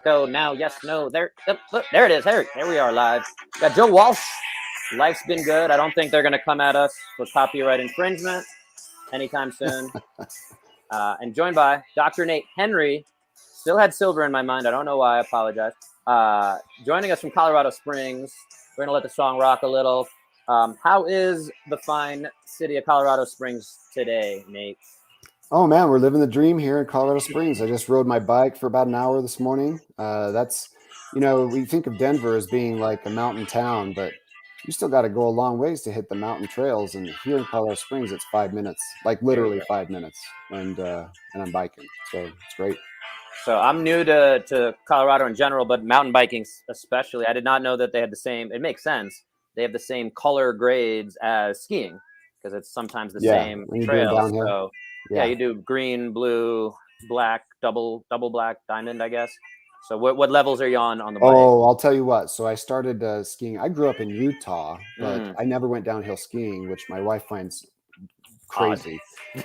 go now. Yes, no. There, look, there it is. There we are live. Got Joe Walsh. Life's been good. I don't think they're going to come at us for copyright infringement anytime soon. And joined by Dr. Nate Henry. Still had silver in my mind. I don't know why. I apologize. Joining us from Colorado Springs. We're going to let the song rock a little. How is the fine city of Colorado Springs today, Nate? Oh man, we're living the dream here in Colorado Springs. I just rode my bike for about an hour this morning. That's, we think of Denver as being like a mountain town, but you still got to go a long ways to hit the mountain trails. And here in Colorado Springs, it's 5 minutes, like literally 5 minutes, and I'm biking, so it's great. So I'm new to Colorado in general, but mountain biking especially. I did not know that they had the same. It makes sense. They have the same color grades as skiing because it's sometimes the same trail. So yeah, you do green, blue, black, double black, diamond, I guess. So what levels are you on the bike? Oh, I'll tell you what. So I started skiing. I grew up in Utah, but I never went downhill skiing, which my wife finds crazy.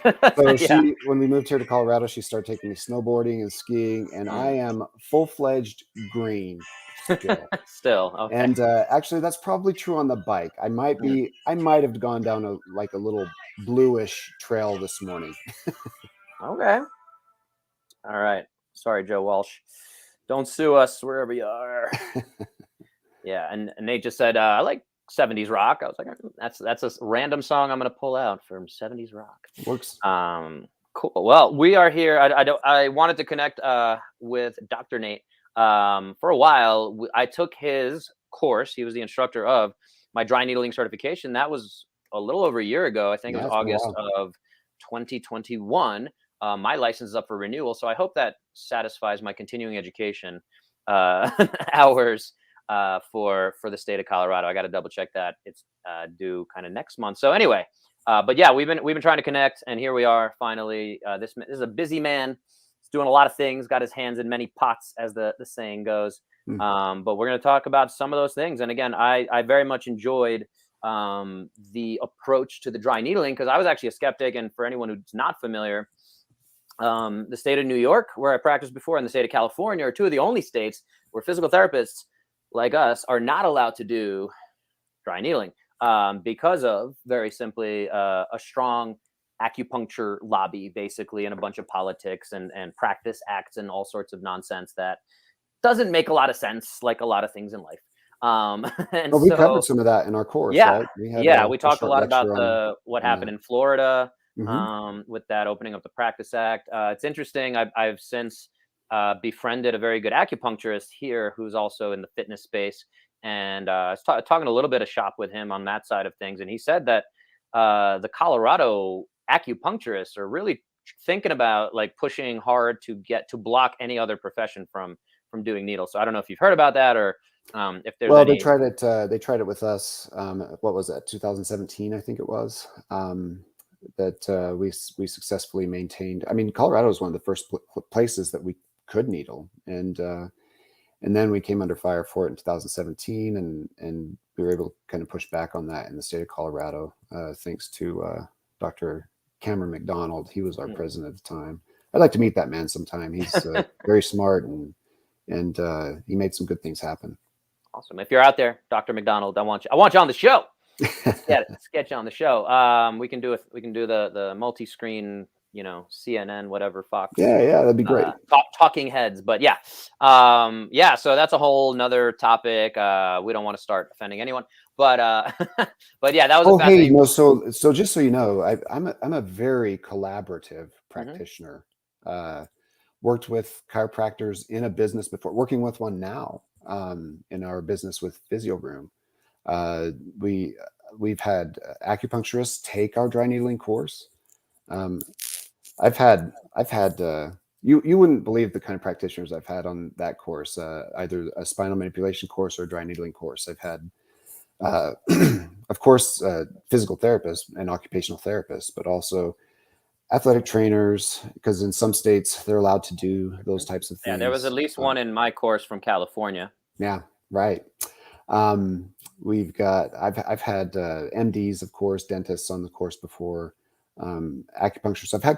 So when we moved here to Colorado, she started taking me snowboarding and skiing, and I am full-fledged green still. Okay. And actually, that's probably true on the bike. I might have gone down a little bluish trail this morning. Okay. All right. Sorry, Joe Walsh. Don't sue us wherever you are. Yeah, and Nate just said I like 70s rock. I was like, that's a random song I'm going to pull out from 70s rock. Works. Cool. Well, we are here. I wanted to connect with Dr. Nate. For a while, I took his course. He was the instructor of my dry needling certification. That was a little over a year ago. I think it was August of 2021. My license is up for renewal, so I hope that satisfies my continuing education hours for the state of Colorado. I got to double check that. It's due kind of next month. So anyway, but yeah, we've been trying to connect, and here we are finally. This is a busy man. He's doing a lot of things. Got his hands in many pots, as the saying goes. But we're going to talk about some of those things. And again, I very much enjoyed the approach to the dry needling because I was actually a skeptic. And for anyone who's not familiar, the state of New York, where I practiced before, and the state of California are two of the only states where physical therapists like us are not allowed to do dry needling because of, very simply, a strong acupuncture lobby, basically, and a bunch of politics and practice acts and all sorts of nonsense that doesn't make a lot of sense, like a lot of things in life. And we covered some of that in our course, right? We talked a lot about what happened in Florida. With that opening up the Practice Act. It's interesting. I've since befriended a very good acupuncturist here who's also in the fitness space. And I was talking a little bit of shop with him on that side of things. And he said that the Colorado acupuncturists are really thinking about like pushing hard to block any other profession from doing needles. So I don't know if you've heard about that or if there's any... They tried it with us. What was that? 2017, I think it was. That we successfully maintained. I mean, Colorado was one of the first places that we could needle, and then we came under fire for it in 2017, and we were able to kind of push back on that in the state of Colorado, thanks to Dr. Cameron McDonald. He was our president at the time. I'd like to meet that man sometime. He's very smart, and he made some good things happen. Awesome. If you're out there, Dr. McDonald, I want you on the show. Let's get you on the show. We can do the multi-screen, CNN, whatever, Fox. Yeah, that'd be great. Talking heads, but so that's a whole nother topic. We don't want to start offending anyone, but yeah, that was. So just so you know, I'm a very collaborative practitioner. Worked with chiropractors in a business before, working with one now in our business with Physio Room. We've had acupuncturists take our dry needling course. I've had you wouldn't believe the kind of practitioners I've had on that course, either a spinal manipulation course or a dry needling course. I've had, of course, physical therapists and occupational therapists, but also athletic trainers, because in some states they're allowed to do those types of things. Yeah, there was at least one in my course from California. Yeah, right. We've got, I've had MDs, of course, dentists on the course before, acupuncturists. I've had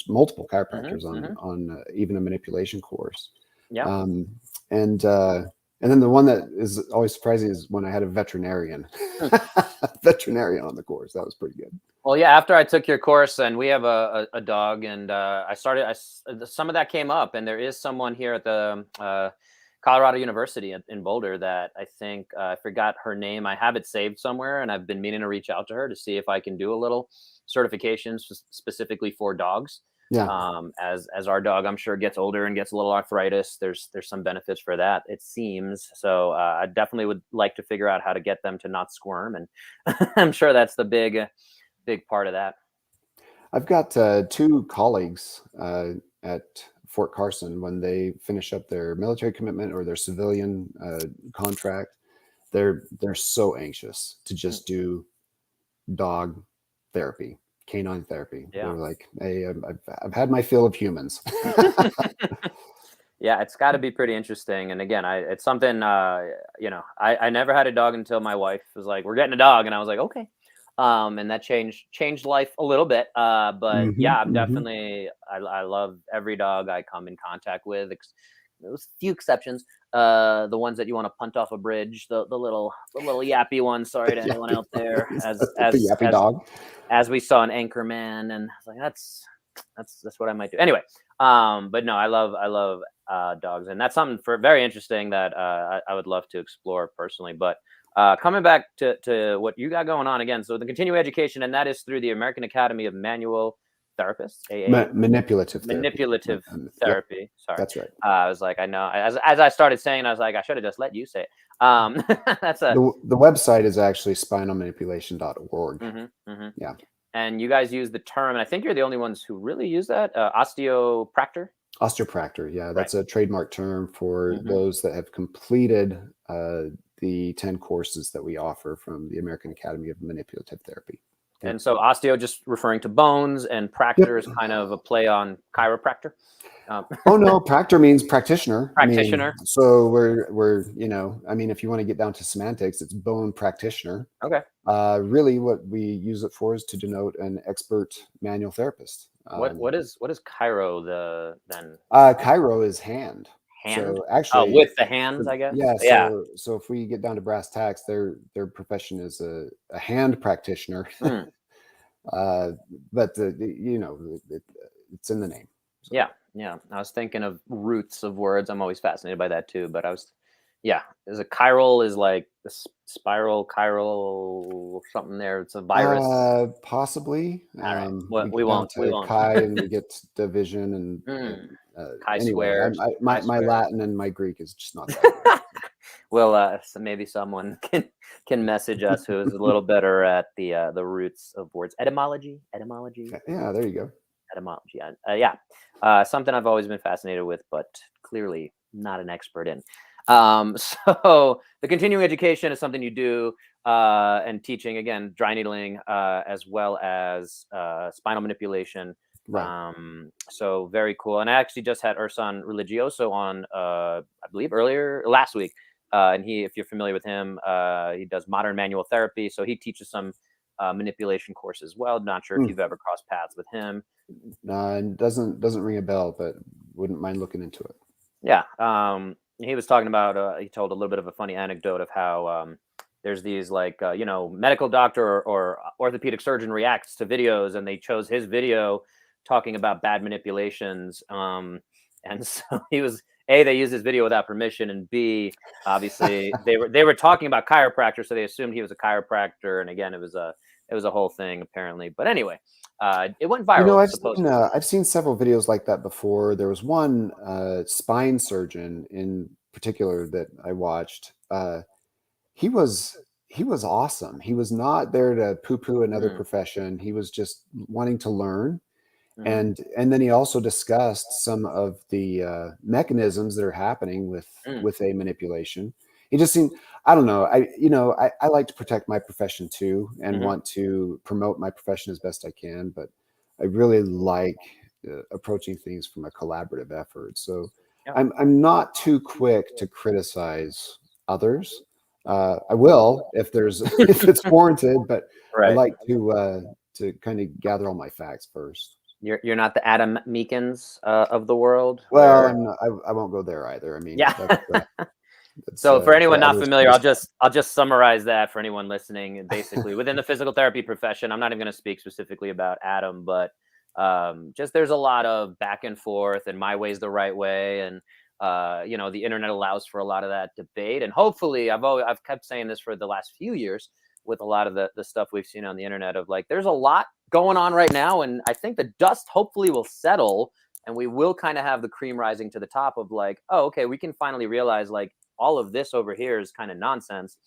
multiple chiropractors on even a manipulation course. Yeah. and then the one that is always surprising is when I had a veterinarian, veterinarian on the course. That was pretty good. Well, yeah, after I took your course, and we have a dog, and some of that came up, and there is someone here at the Colorado University in Boulder that I think I forgot her name. I have it saved somewhere, and I've been meaning to reach out to her to see if I can do a little certification specifically for dogs. Yeah. As our dog, I'm sure, gets older and gets a little arthritis, there's some benefits for that, it seems. So I definitely would like to figure out how to get them to not squirm, and I'm sure that's the big part of that. I've got two colleagues at Fort Carson. When they finish up their military commitment or their civilian contract, they're so anxious to just do dog therapy, canine therapy. Yeah. They're like, hey, I've had my fill of humans. Yeah, it's got to be pretty interesting. And again, it's something, I never had a dog until my wife was like, we're getting a dog. And I was like, okay. And that changed life a little bit. But yeah, I'm definitely, I love every dog I come in contact with. There's a few exceptions. The ones that you want to punt off a bridge, the little yappy ones. Sorry to anyone out there. The yappy dog. As we saw in Anchorman, and I was like, that's what I might do. Anyway, but no, I love dogs, and that's something very interesting that I would love to explore personally. But coming back to what you got going on again, so the continuing education, and that is through the American Academy of Manual Therapists, manipulative therapy. Yep, sorry, that's right. I was like, I know, as I started saying, I was like, I should have just let you say it. The website is actually spinalmanipulation.org. Yeah. And you guys use the term, and I think you're the only ones who really use that, osteopractor. Osteopractor, yeah, that's a trademark term for those that have completed the 10 courses that we offer from the American Academy of Manipulative Therapy. And so osteo just referring to bones, and practor is kind of a play on chiropractor. Oh no, practor means practitioner. Practitioner. So we're if you want to get down to semantics, it's bone practitioner. Okay. Really, what we use it for is to denote an expert manual therapist. What is chiro then? Chiro is hand. Hand. So actually, with the hands, I guess. Yeah. So if we get down to brass tacks, their profession is a hand practitioner. But it's in the name. So. Yeah. I was thinking of roots of words. I'm always fascinated by that too. But is a chiral is like the spiral chiral something there. It's a virus. Possibly. All right. We won't. Chi and we get division and chi anyway, squares. My Latin and my Greek is just not that. Well, so maybe someone can message us who is a little better at the roots of words. Etymology. Yeah, there you go. Etymology. Something I've always been fascinated with, but clearly not an expert in. So the continuing education is something you do, and teaching, again, dry needling, as well as spinal manipulation. Right. So very cool. And I actually just had Ursan Religioso on, I believe last week. And if you're familiar with him, he does modern manual therapy. So he teaches some manipulation course as well. Not sure if you've ever crossed paths with him. It doesn't ring a bell, but wouldn't mind looking into it. Yeah. He was talking about, he told a little bit of a funny anecdote of how there's these medical doctor or orthopedic surgeon reacts to videos, and they chose his video talking about bad manipulations. And so they used his video without permission, and B, obviously they were talking about chiropractor, so they assumed he was a chiropractor. And again, it was a whole thing apparently. But anyway, it went viral. I've seen several videos like that before. There was one spine surgeon in particular that I watched. He was awesome. He was not there to poo-poo another profession. He was just wanting to learn. And then he also discussed some of the mechanisms that are happening with a manipulation. It just seemed, I don't know. I like to protect my profession too, and want to promote my profession as best I can. But I really like approaching things from a collaborative effort. So I'm not too quick to criticize others. I will if it's warranted, but I like to kind of gather all my facts first. You're not the Adam Meekins of the world, Well, where I'm not, I won't go there either. I mean, yeah. that's So for anyone for not others to familiar, discuss. I'll just summarize that for anyone listening. Basically, within the physical therapy profession, I'm not even going to speak specifically about Adam, but just there's a lot of back and forth, and my way's the right way, and you know, the internet allows for a lot of that debate. And hopefully, I've kept saying this for the last few years with a lot of the stuff we've seen on the internet of like, there's a lot going on right now, and I think the dust hopefully will settle, and we will kind of have the cream rising to the top of like, oh, okay, we can finally realize like all of this over here is kind of nonsense,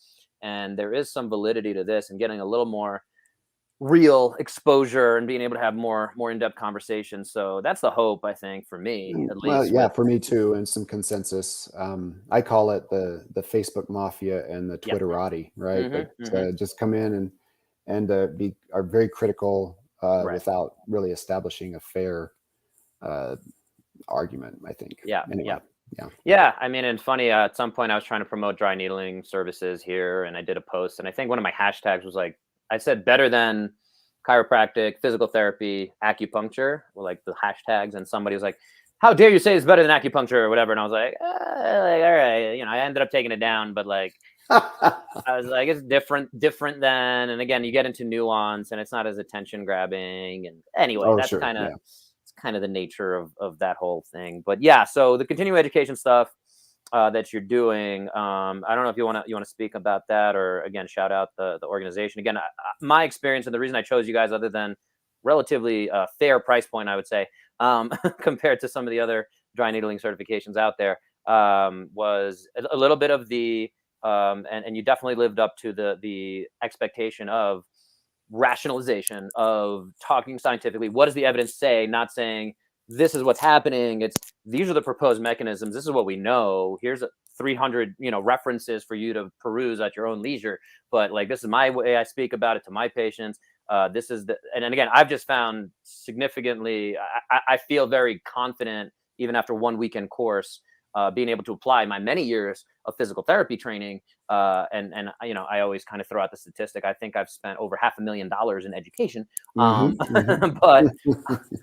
and there is some validity to this, and getting a little more real exposure and being able to have more in-depth conversations. So that's the hope, I think, for me at Well, least. yeah, With for me too, and some consensus. I call it the Facebook mafia and the yeah. Twitterati, right? Hmm. That Hmm. just come in and are very critical Right. without really establishing a fair uh, argument. I think. Yeah. Yeah. Anyway, yeah. Yeah, I mean, and funny, at some point I was trying to promote dry needling services here, and I did a post, and I think one of my hashtags was like, I said better than chiropractic, physical therapy, acupuncture, were like the hashtags, and somebody was like, "How dare you say it's better than acupuncture or whatever?" And I was like, all right, you know, I ended up taking it down, but like, I was like, it's different than, and again, you get into nuance, and it's not as attention grabbing, and anyway, Oh, that's sure. kind of Yeah. it's kind of the nature of that whole thing. But yeah, so the continuing education stuff that you're doing, I don't know if you want to speak about that, or again, shout out the organization. Again, my experience and the reason I chose you guys, other than relatively fair price point, I would say, compared to some of the other dry needling certifications out there, was a little bit of the and you definitely lived up to the expectation of rationalization, of talking scientifically. What does the evidence say? Not saying this is what's happening. It's these are the proposed mechanisms. This is what we know. Here's 300 references for you to peruse at your own leisure. But like, this is my way I speak about it to my patients. This is the and again, I've just found significantly. I feel very confident even after one weekend course, being able to apply my many years of physical therapy training. And I always kind of throw out the statistic. I think I've spent over $500,000 in education. Hmm. Hmm. But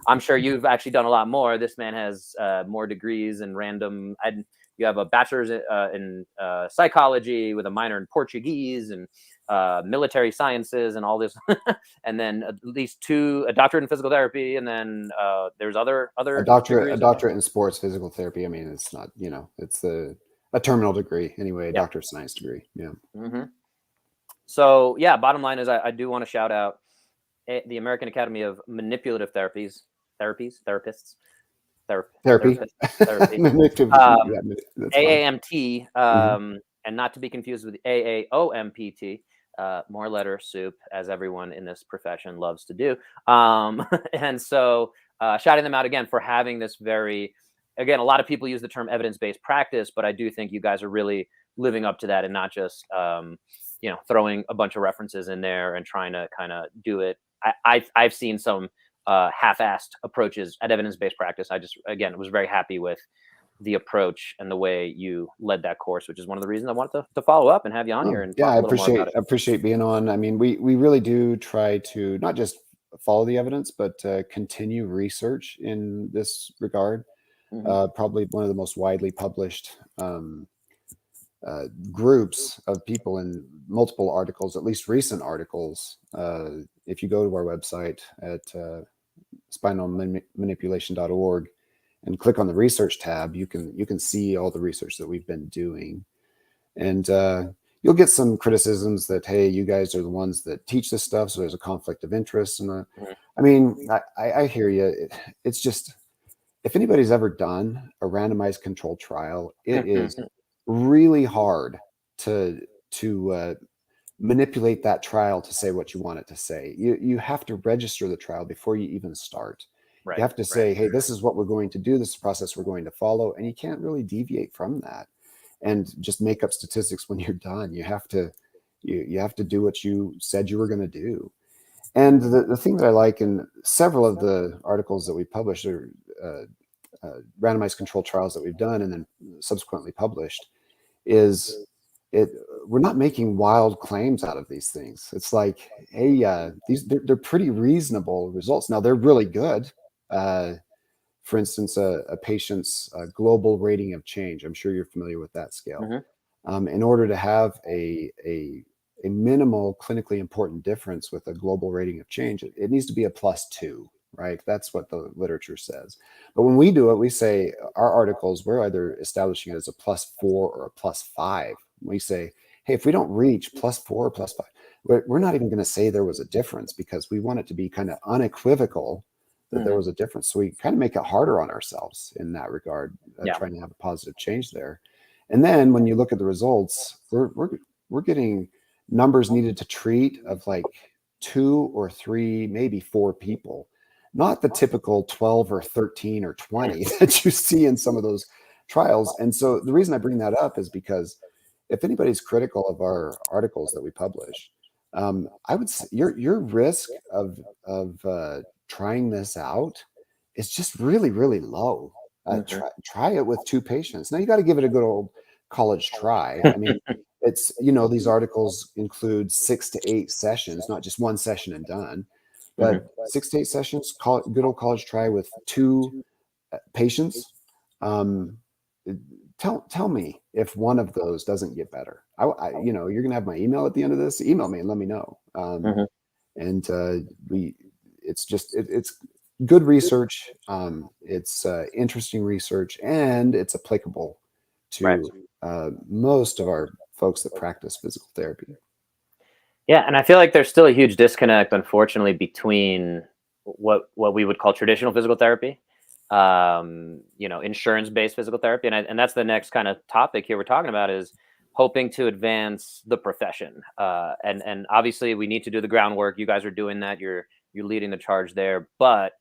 I'm sure you've actually done a lot more. This man has more degrees and random. You have a bachelor's in psychology with a minor in Portuguese and military sciences and all this, and then at least a doctorate in physical therapy, and then there's other A degrees as well. doctorate in sports physical therapy. I mean, it's not, it's a terminal degree anyway, a Yeah. doctorate of science degree. Yeah. Hmm. So yeah, bottom line is I do want to shout out the American Academy of Manipulative Therapists, Therapy. therapist, therapy, Yeah, um, that's fine. AAMT, Hmm. and not to be confused with AAOMPT, more letter soup, as everyone in this profession loves to do. And so, shouting them out again for having this again, a lot of people use the term evidence-based practice, but I do think you guys are really living up to that and not just, throwing a bunch of references in there and trying to kind of do it. I've seen some half-assed approaches at evidence-based practice. I just, again, was very happy with the approach and the way you led that course, which is one of the reasons I wanted to follow up and have you on here and Yeah, talk a little more about it. I appreciate being on. I mean, we really do try to not just follow the evidence, but continue research in this regard. Hmm. Probably one of the most widely published groups of people in multiple articles, at least recent articles. If you go to our website at spinalmanipulation.org and click on the research tab, you can see all the research that we've been doing. And you'll get some criticisms that, hey, you guys are the ones that teach this stuff, so there's a conflict of interest. And I mean, I hear you. It's just, if anybody's ever done a randomized controlled trial, it is really hard to manipulate that trial to say what you want it to say. You have to register the trial before you even start. Right, You have to right, say, hey, this is what we're going to do. This is the process we're going to follow. And you can't really deviate from that and just make up statistics when you're done. You have to do what you said you were going to do. And the thing that I like in several of the articles that we published are randomized controlled trials that we've done and then subsequently published is we're not making wild claims out of these things. It's like, hey, they're pretty reasonable results. Now they're really good. for instance, a patient's global rating of change. I'm sure you're familiar with that scale. In order to have a minimal clinically important difference with a global rating of change, it needs to be a +2, right? That's what the literature says. But when we do it, we say our articles, we're either establishing it as a +4 or a +5. We say, hey, if we don't reach +4 or +5, we're not even going to say there was a difference, because we want it to be kind of unequivocal that there was a difference. So we kind of make it harder on ourselves in that regard, trying to have a positive change there. And then when you look at the results, we're getting numbers needed to treat of like 2 or 3, maybe 4 people, not the typical 12 or 13 or 20 that you see in some of those trials. And so the reason I bring that up is because if anybody's critical of our articles that we publish, I would say your risk of trying this out is just really, really low. Try it with 2 patients. Now you got to give it a good old college try. I mean, it's, these articles include 6 to 8 sessions, not just 1 session and done, but 6 to 8 sessions, good old college try with 2 patients. Tell me if one of those doesn't get better. You're gonna have my email at the end of this. Email me and let me know. And it's good research. It's interesting research, and it's applicable to most of our folks that practice physical therapy. Yeah, and I feel like there's still a huge disconnect, unfortunately, between what we would call traditional physical therapy, insurance-based physical therapy, and that's the next kind of topic here we're talking about, is hoping to advance the profession. And obviously we need to do the groundwork. You guys are doing that. You're leading the charge there, but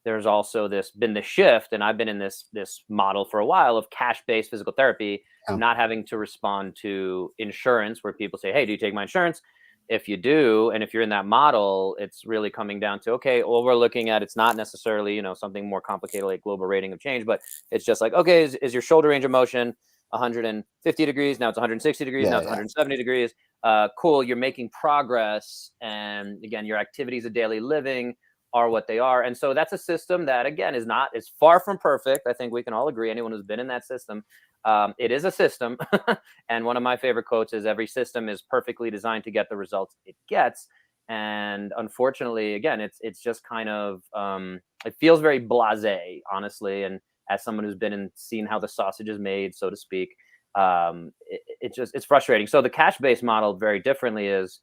there's also been the shift, and I've been in this model for a while, of cash-based physical therapy, not having to respond to insurance, where people say, hey, do you take my insurance? If you do, and if you're in that model, it's really coming down to, okay, all we're looking at, it's not necessarily, something more complicated like global rating of change, but it's just like, okay, is your shoulder range of motion 150 degrees? Now it's 160 degrees. Now it's 170 degrees. Cool. You're making progress. And again, your activities of daily living are what they are. And so that's a system that, again, is far from perfect. I think we can all agree, anyone who's been in that system, it is a system. And one of my favorite quotes is, every system is perfectly designed to get the results it gets. And unfortunately, again, it's just kind of, it feels very blasé, honestly. And as someone who's been and seen how the sausage is made, so to speak, it's frustrating. So the cash-based model, very differently, is,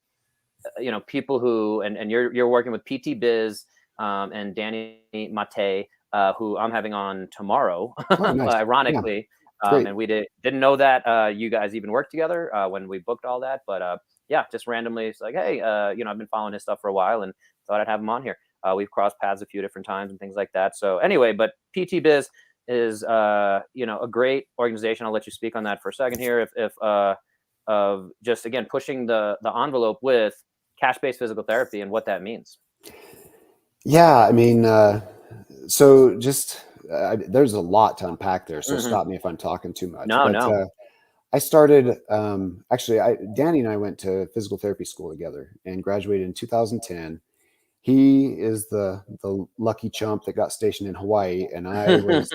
people who, and you're working with PT Biz, and Danny Mate, who I'm having on tomorrow, nice. ironically. And we didn't know that you guys even worked together when we booked all that. But just randomly, it's like, hey, I've been following his stuff for a while and thought I'd have him on here. We've crossed paths a few different times and things like that. So anyway, but PT Biz is, a great organization. I'll let you speak on that for a second here. If of just, again, pushing the envelope with cash-based physical therapy and what that means. Yeah, I mean, so just there's a lot to unpack there. So stop me if I'm talking too much. No. I started, actually, Danny and I went to physical therapy school together and graduated in 2010. He is the lucky chump that got stationed in Hawaii, and I was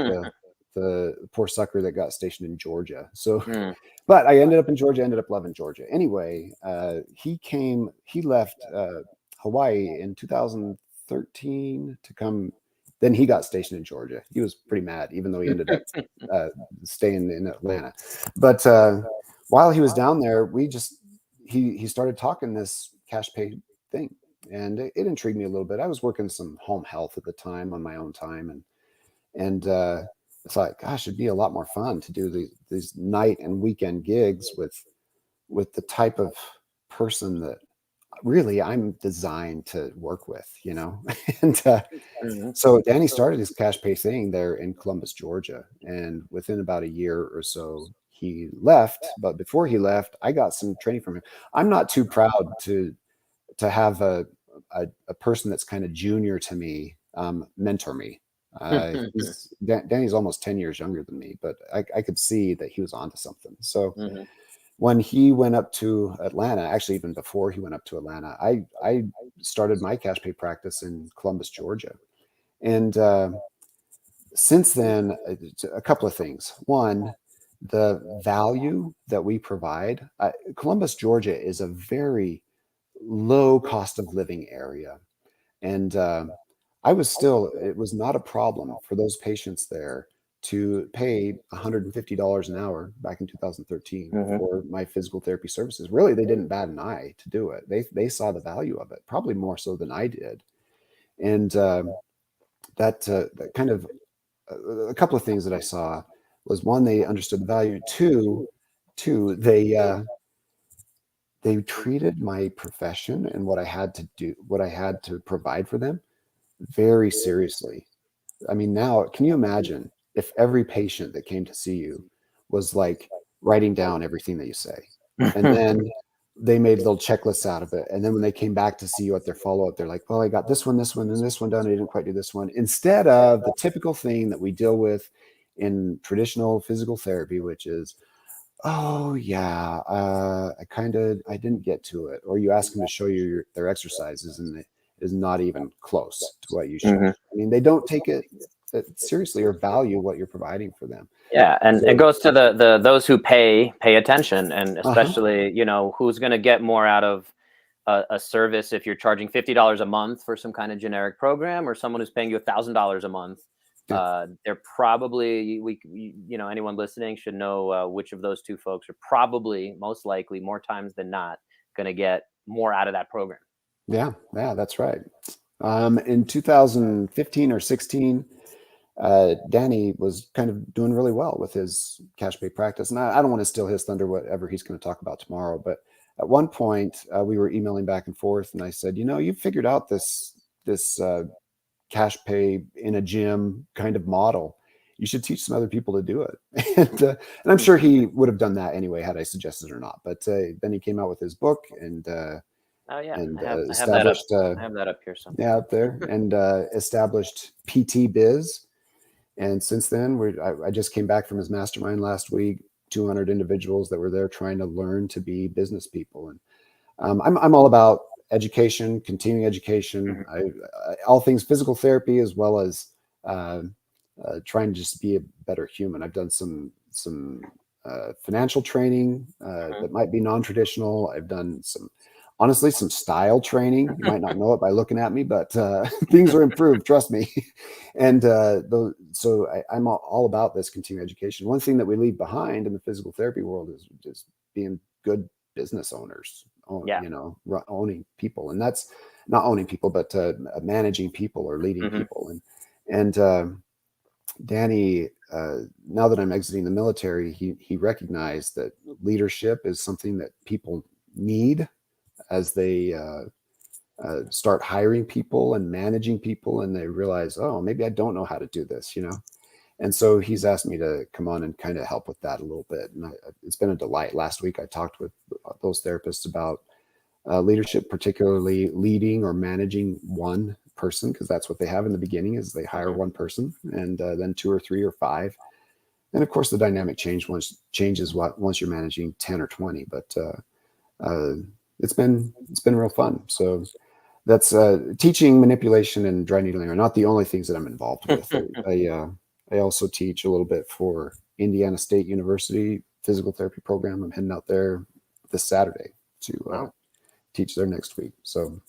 the poor sucker that got stationed in Georgia. So, but I ended up in Georgia, ended up loving Georgia. Anyway, he left Hawaii in 2013 to come. Then he got stationed in Georgia. He was pretty mad, even though he ended up staying in Atlanta. But while he was down there, he started talking this cash pay thing, and it intrigued me a little bit. I was working some home health at the time on my own time, and I thought, gosh, it'd be a lot more fun to do these night and weekend gigs with the type of person that really I'm designed to work with, And so Danny started his cash pay thing there in Columbus, Georgia. And within about a year or so, he left. But before he left, I got some training from him. I'm not too proud to have a person that's kind of junior to me mentor me. Danny's almost 10 years younger than me, but I could see that he was onto something. So when he went up to Atlanta, actually even before he went up to Atlanta, I started my cash pay practice in Columbus, Georgia. And since then, a couple of things. One, the value that we provide. Columbus, Georgia is a very low cost of living area. And it was not a problem for those patients there to pay $150 an hour back in 2013 for my physical therapy services. Really, they didn't bat an eye to do it. They saw the value of it, probably more so than I did. And that kind of a couple of things that I saw was, one, they understood the value. Two, they treated my profession and what I had to do, what I had to provide for them, very seriously. I mean, now, can you imagine if every patient that came to see you was like writing down everything that you say, and then they made little checklists out of it, and then when they came back to see you at their follow-up, they're like, well, I got this one, and this one done, I didn't quite do this one, instead of the typical thing that we deal with in traditional physical therapy, which is, oh yeah, I didn't get to it. Or you ask them to show you their exercises and it is not even close to what you should. I mean, they don't take it seriously or value what you're providing for them. Yeah, and it goes to the those who pay attention, and especially you know, who's going to get more out of a service if you're charging $50 a month for some kind of generic program, or someone who's paying you $1,000 a month. They're probably, you know, anyone listening should know which of those two folks are probably most likely, more times than not, going to get more out of that program. Yeah, that's right. In 2015 or 16, Danny was kind of doing really well with his cash pay practice. And I don't want to steal his thunder, whatever he's going to talk about tomorrow. But at one point, we were emailing back and forth, and I said, you know, you figured out this cash pay in a gym kind of model. You should teach some other people to do it. And I'm sure he would have done that anyway, had I suggested or not. But then he came out with his book and oh yeah, and I have established that up. I have that up here somewhere. yeah, up there, and established PT Biz. And since then, I just came back from his mastermind last week. 200 individuals that were there trying to learn to be business people. And I'm all about education, continuing education, all things physical therapy, as well as trying to just be a better human. I've done some financial training that might be non-traditional. I've done honestly, some style training. You might not know it by looking at me, but things are improved, trust me. And so I'm all about this continuing education. One thing that we leave behind in the physical therapy world is just being good business owners, you know, owning people. And that's not owning people, but managing people or leading people. And Danny, now that I'm exiting the military, he recognized that leadership is something that people need as they start hiring people and managing people, and they realize, oh, maybe I don't know how to do this, you know? And so he's asked me to come on and kind of help with that a little bit. And it's been a delight. Last week, I talked with those therapists about leadership, particularly leading or managing one person, because that's what they have in the beginning is they hire one person and then 2 or 3 or 5. And of course, the dynamic changes once you're managing 10 or 20. But it's been real fun. So that's teaching, manipulation, and dry needling are not the only things that I'm involved with. I also teach a little bit for Indiana State University physical therapy program. I'm heading out there this Saturday to teach there next week. So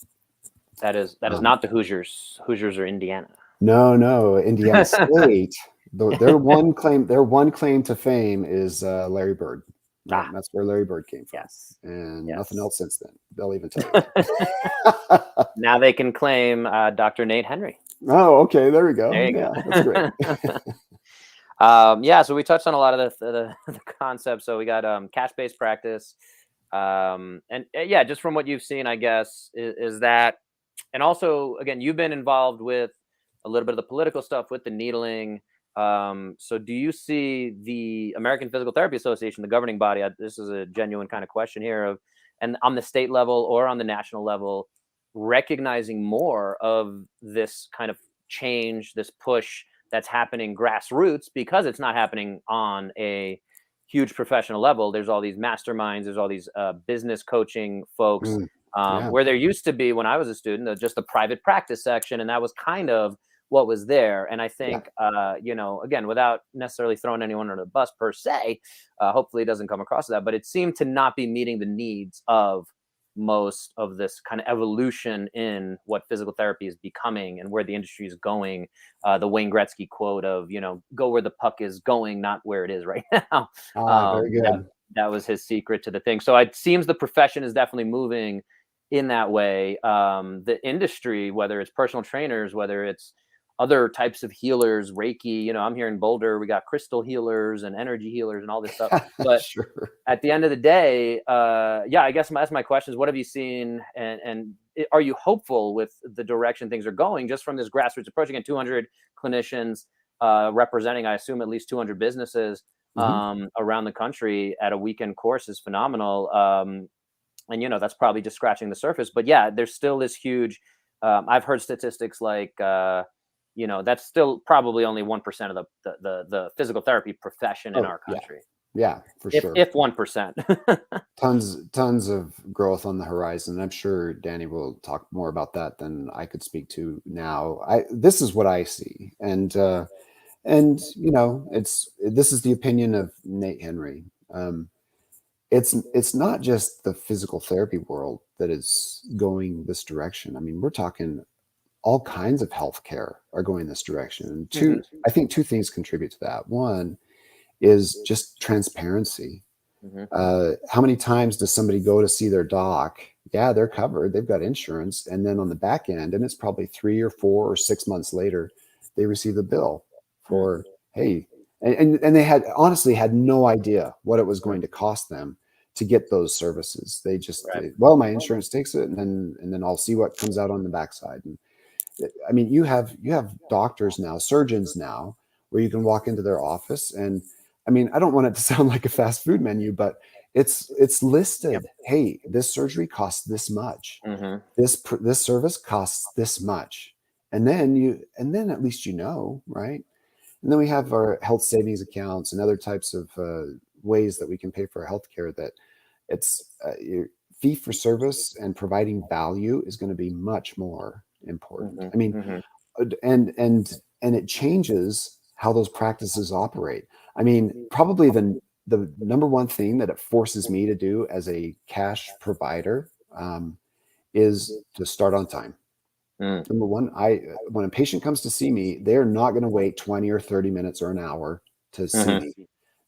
that is not the Hoosiers. Hoosiers are Indiana. No, Indiana State. Their one claim to fame is Larry Bird. Right? That's where Larry Bird came from. Yes. And nothing else since then. They'll even tell you that. Now they can claim Dr. Nate Henry. Oh, okay. There we go. There you go. That's great. So we touched on a lot of the concepts. So we got cash-based practice. And just from what you've seen, I guess, is that, and also, again, you've been involved with a little bit of the political stuff with the needling. So do you see the American Physical Therapy Association, the governing body, this is a genuine kind of question here, and on the state level or on the national level, recognizing more of this kind of change, this push that's happening grassroots, because it's not happening on a huge professional level. There's all these masterminds, there's all these business coaching folks, where there used to be, when I was a student, just a private practice section, and that was kind of what was there. And I think, you know, again, without necessarily throwing anyone under the bus per se, hopefully it doesn't come across that, but it seemed to not be meeting the needs of most of this kind of evolution in what physical therapy is becoming and where the industry is going. The Wayne Gretzky quote of, you know, go where the puck is going, not where it is right now. Very good. That was his secret to the thing. So it seems the profession is definitely moving in that way. The industry, whether it's personal trainers, whether it's other types of healers, Reiki, you know, I'm here in Boulder, we got crystal healers and energy healers and all this stuff. But Sure. at the end of the day, yeah, I guess that's my question is, what have you seen? And are you hopeful with the direction things are going just from this grassroots approach? Again, 200 clinicians representing, I assume, at least 200 businesses around the country at a weekend course is phenomenal. And, you know, that's probably just scratching the surface. But yeah, there's still this huge, I've heard statistics like, you know, that's still probably only 1% of the physical therapy profession in our country. Yeah, for sure. If 1%. Tons of growth on the horizon. I'm sure Danny will talk more about that than I could speak to now. This is what I see. And you know, this is the opinion of Nate Henry. It's not just the physical therapy world that is going this direction. I mean, we're talking all kinds of healthcare are going this direction. And I think two things contribute to that. One is just transparency. How many times does somebody go to see their doc? Yeah, they're covered. They've got insurance. And then on the back end, and it's probably 3 or 4 or 6 months later, they receive a bill for, hey, and they had honestly had no idea what it was going to cost them to get those services. They just, well, my insurance takes it, and then I'll see what comes out on the backside. And I mean, you have doctors now, surgeons now, where you can walk into their office, and I mean, I don't want it to sound like a fast food menu, but it's listed. Hey, this surgery costs this much. This service costs this much, and then at least you know, right? And then we have our health savings accounts and other types of ways that we can pay for our healthcare. That it's fee for service and providing value is going to be much more important. I mean, and it changes how those practices operate. I mean, probably the number one thing that it forces me to do as a cash provider is to start on time. Number one, when a patient comes to see me, they're not going to wait 20 or 30 minutes or an hour to see me.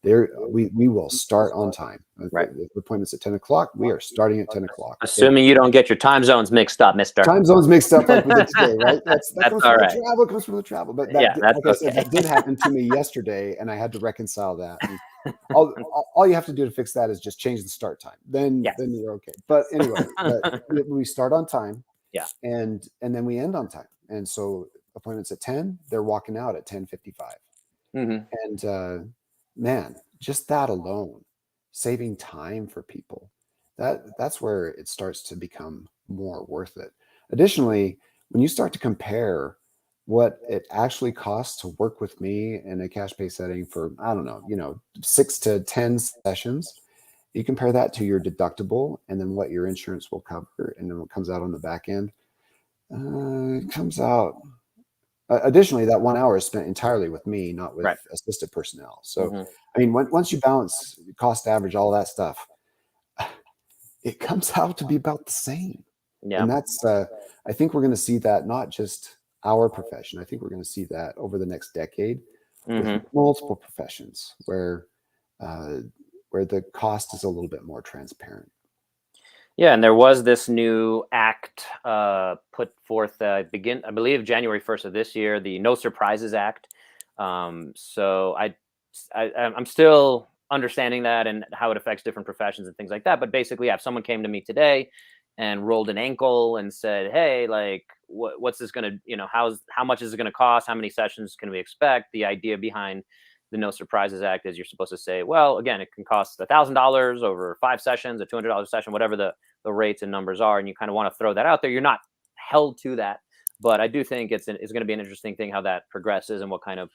We will start on time. Right. The appointment's at 10 o'clock. We are starting at 10 o'clock. Assuming you don't get your time zones mixed up, mister. Time zones mixed up like we did today, right? That comes all from right. the travel, comes from the travel. But that's like I said, that did happen to me yesterday, and I had to reconcile that. All you have to do to fix that is just change the start time. Then you're okay. But anyway, we start on time. Yeah. And then we end on time. And so appointments at 10, they're walking out at 10:55. And man, just that alone, saving time for people, that's where it starts to become more worth it. Additionally, when you start to compare what it actually costs to work with me in a cash pay setting for, I don't know, 6 to 10 sessions, you compare that to your deductible and then what your insurance will cover, and then what comes out on the back end, it comes out. Additionally, that 1 hour is spent entirely with me, not with assisted personnel. So, I mean, once you balance cost average, all that stuff, it comes out to be about the same. Yeah. And that's, I think we're going to see that not just our profession. I think we're going to see that over the next decade with multiple professions where the cost is a little bit more transparent. Yeah, and there was this new act put forth, I believe January 1st of this year, the No Surprises Act. So I'm still understanding that and how it affects different professions and things like that. But basically, if someone came to me today and rolled an ankle and said, "Hey, like, what's this going to, how much is it going to cost? How many sessions can we expect?" The idea behind the No Surprises Act is you're supposed to say, well, again, it can cost $1,000 over 5 sessions, a $200 a session, whatever the rates and numbers are. And you kind of want to throw that out there. You're not held to that. But I do think it's going to be an interesting thing how that progresses and what kind of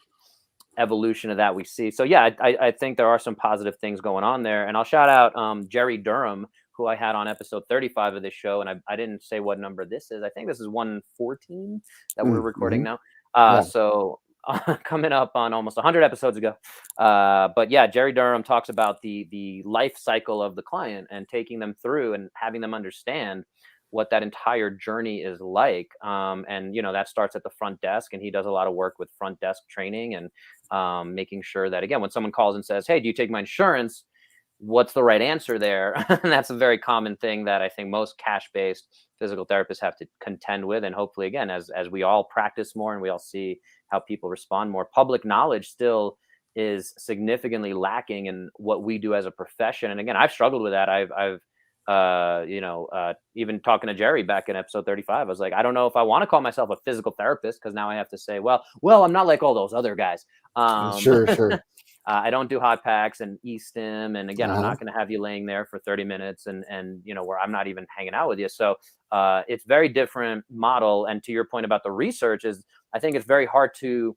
evolution of that we see. So, yeah, I think there are some positive things going on there. And I'll shout out Jerry Durham, who I had on episode 35 of this show. And I didn't say what number this is. I think this is 114 that we're recording now. Yeah. So coming up on almost 100 episodes ago. But yeah, Jerry Durham talks about the life cycle of the client and taking them through and having them understand what that entire journey is like. And that starts at the front desk, and he does a lot of work with front desk training and making sure that, again, when someone calls and says, "Hey, do you take my insurance?" What's the right answer there? And that's a very common thing that I think most cash-based physical therapists have to contend with. And hopefully, again, as we all practice more and we all see how people respond more, public knowledge still is significantly lacking in what we do as a profession. And again, I've struggled with that. Even talking to Jerry back in episode 35, I was like, I don't know if I want to call myself a physical therapist, because now I have to say, well, I'm not like all those other guys. Sure, sure. I don't do hot packs and e-stim, and again, I'm Uh-huh. not going to have you laying there for 30 minutes and where I'm not even hanging out with you. So it's very different model. And to your point about the research, is I think it's very hard to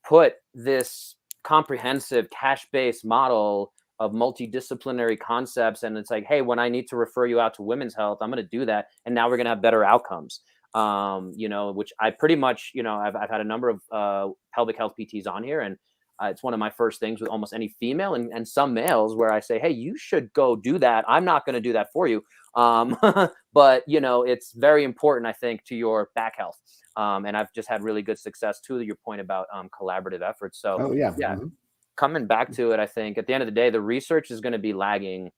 put this comprehensive cash-based model of multidisciplinary concepts, and it's like, hey, when I need to refer you out to women's health, I'm going to do that, and now we're going to have better outcomes. Which I pretty much, I've had a number of pelvic health PTs on here, and it's one of my first things with almost any female and some males, where I say, hey, you should go do that. I'm not going to do that for you. But it's very important, I think, to your back health. And I've just had really good success to your point about collaborative efforts. So Oh yeah. yeah, Mhm. coming back to it, I think at the end of the day, the research is going to be lagging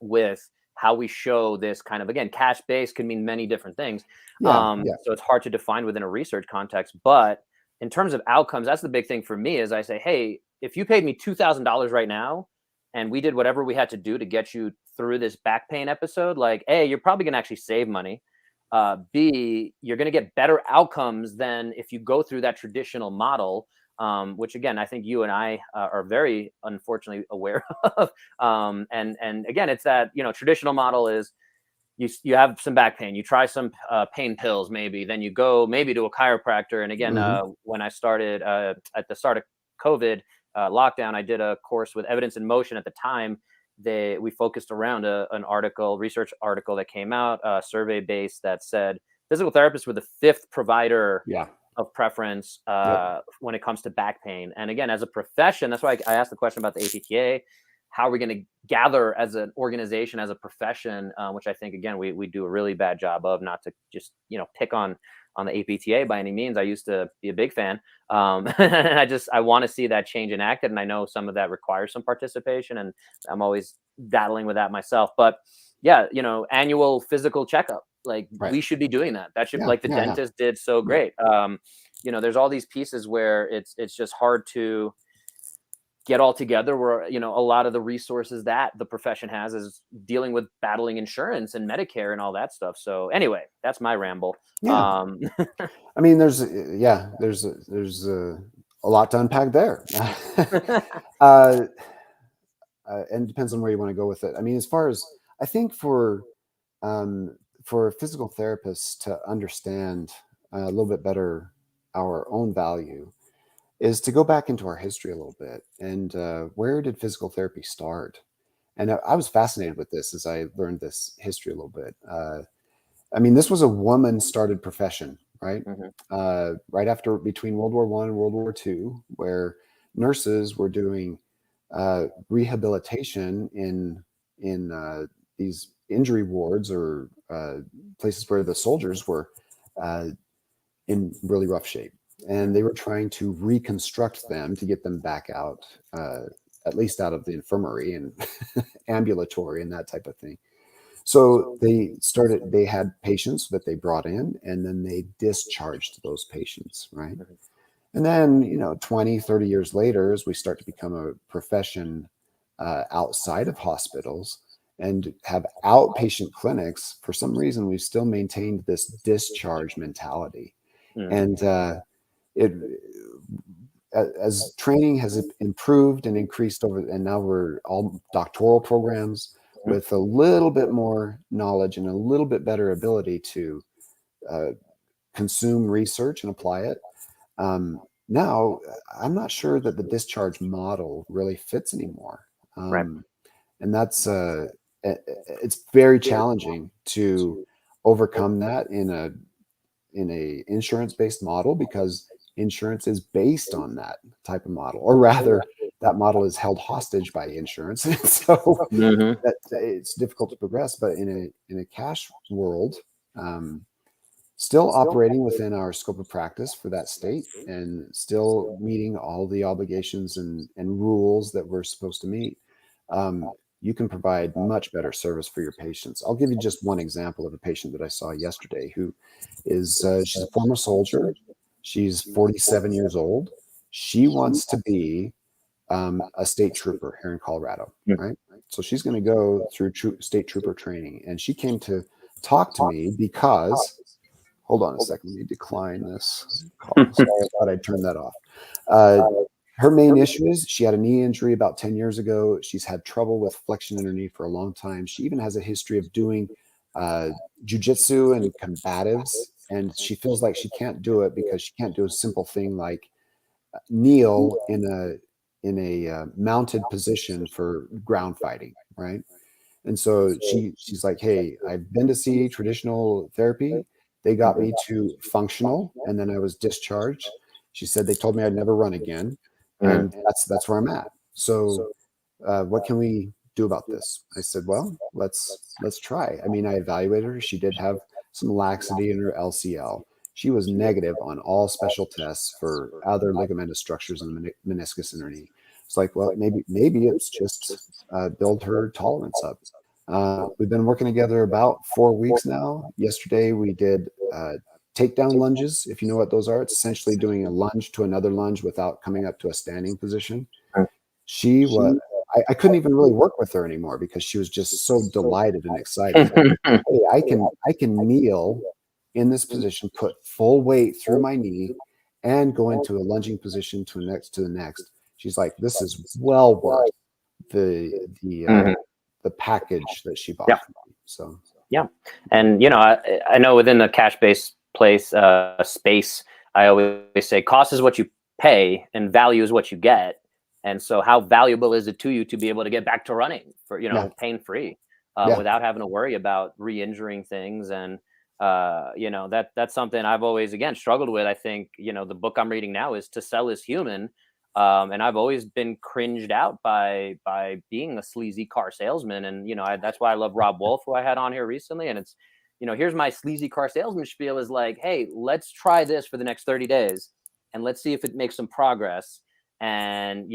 with how we show this kind of, again, cash based can mean many different things. Yeah, yeah. So it's hard to define within a research context. But in terms of outcomes, that's the big thing for me, is I say, hey, if you paid me $2,000 right now and we did whatever we had to do to get you through this back pain episode, like, A, you're probably going to actually save money. B, you're going to get better outcomes than if you go through that traditional model, which again, I think you and I are very unfortunately aware of. And again, it's that, traditional model is you have some back pain, you try some pain pills, maybe, then you go maybe to a chiropractor. And again, Mhm. when I started at the start of COVID lockdown, I did a course with Evidence in Motion. At the time, we focused around research article that came out, survey based, that said physical therapists were the fifth provider Yeah. of preference Yep. when it comes to back pain. And again, as a profession, that's why I asked the question about the APTA. How are we going to gather as an organization, as a profession, which I think, again, we do a really bad job of, not to just, pick on the APTA by any means. I used to be a big fan. And I want to see that change enacted. And I know some of that requires some participation, and I'm always dabbling with that myself. But yeah, annual physical checkup, like, Right. we should be doing that. That should, Yeah, like the yeah, yeah. dentist did so Yeah. great. There's all these pieces where it's just hard to get all together, where a lot of the resources that the profession has is dealing with battling insurance and Medicare and all that stuff. So anyway, that's my ramble. Yeah. I mean, there's a lot to unpack there. uh, and it depends on where you want to go with it. I mean, as far as I think for physical therapists to understand a little bit better our own value is to go back into our history a little bit, and where did physical therapy start? And I was fascinated with this as I learned this history a little bit. I mean, this was a woman-started profession, right? Mhm. Right after between World War I and World War II, where nurses were doing rehabilitation in these injury wards, or places where the soldiers were uh, in really rough shape, and they were trying to reconstruct them to get them back out, at least out of the infirmary and ambulatory and that type of thing. So they had patients that they brought in, and then they discharged those patients, right? Mhm. And then, 20, 30 years later, as we start to become a profession outside of hospitals and have outpatient clinics, for some reason, we've still maintained this discharge mentality. Mhm. And it, as training has improved and increased over, and now we're all doctoral programs Mhm. with a little bit more knowledge and a little bit better ability to uh, consume research and apply it. Now, I'm not sure that the discharge model really fits anymore. Right. And that's it's very challenging to overcome that in a insurance based model, because insurance is based on that type of model, or rather, that model is held hostage by insurance. So Mm-hmm. that it's difficult to progress. But in a cash world, still operating within our scope of practice for that state and still meeting all the obligations and rules that we're supposed to meet, you can provide much better service for your patients. I'll give you just one example of a patient that I saw yesterday who is, she's a former soldier. She's 47 years old. She wants to be a state trooper here in Colorado, right? So she's going to go through state trooper training. And she came to talk to me because, hold on a second, let me decline this call. Sorry, I thought I'd turn that off. Her main issue is she had a knee injury about 10 years ago. She's had trouble with flexion in her knee for a long time. She even has a history of doing jujitsu and combatives. And she feels like she can't do it because she can't do a simple thing like kneel in a mounted position for ground fighting, right? And so she's like, hey, I've been to see traditional therapy. They got me to functional, and then I was discharged. She said they told me I'd never run again, and that's where I'm at. So what can we do about this? I said, well, let's try. I mean, I evaluated her. She did have some laxity in her LCL. She was negative on all special tests for other ligamentous structures in the meniscus in her knee. It's like, well, maybe it's just build her tolerance up. We've been working together about 4 weeks now. Yesterday we did takedown lunges. If you know what those are, it's essentially doing a lunge to another lunge without coming up to a standing position. She was, I couldn't even really work with her anymore because she was just so delighted and excited. Hey, I can kneel in this position, put full weight through my knee, and go into a lunging position to the next. She's like, this is well worth the package that she bought from me. So yeah, and I know within the cash-based space, I always say cost is what you pay and value is what you get. And so how valuable is it to you to be able to get back to running for pain-free without having to worry about re-injuring things? And that's something I've always again struggled with. I think the book I'm reading now is To Sell Is Human. And I've always been cringed out by being a sleazy car salesman. And, that's why I love Rob Wolf, who I had on here recently. And it's, here's my sleazy car salesman spiel is like, hey, let's try this for the next 30 days and let's see if it makes some progress. And,